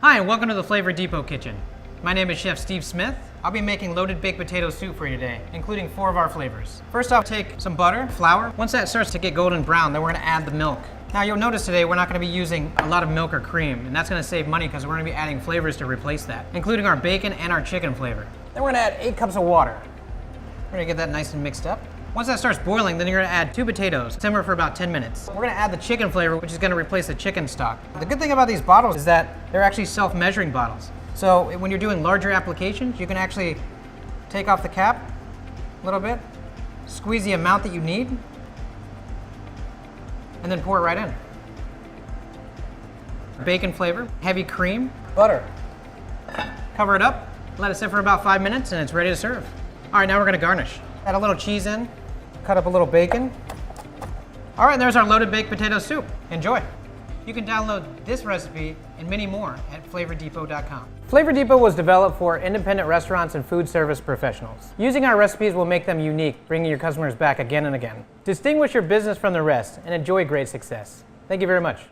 Hi, and welcome to the Flavor Depot kitchen. My name is Chef Steve Smith. I'll be making loaded baked potato soup for you today, including 4 of our flavors. First off, take some butter, flour. Once that starts to get golden brown, then we're gonna add the milk. Now you'll notice today we're not gonna be using a lot of milk or cream, and that's gonna save money because we're gonna be adding flavors to replace that, including our bacon and our chicken flavor. Then we're gonna add 8 cups of water. We're gonna get that nice and mixed up. Once that starts boiling, then you're gonna add 2 potatoes, simmer for about 10 minutes. We're gonna add the chicken flavor, which is gonna replace the chicken stock. The good thing about these bottles is that they're actually self-measuring bottles. So when you're doing larger applications, you can actually take off the cap a little bit, squeeze the amount that you need, and then pour it right in. Bacon flavor, heavy cream, butter. Cover it up, let it sit for about 5 minutes, and it's ready to serve. All right, now we're gonna garnish. Add a little cheese in, cut up a little bacon. All right, there's our loaded baked potato soup. Enjoy. You can download this recipe and many more at flavordepot.com. Flavor Depot was developed for independent restaurants and food service professionals. Using our recipes will make them unique, bringing your customers back again and again. Distinguish your business from the rest and enjoy great success. Thank you very much.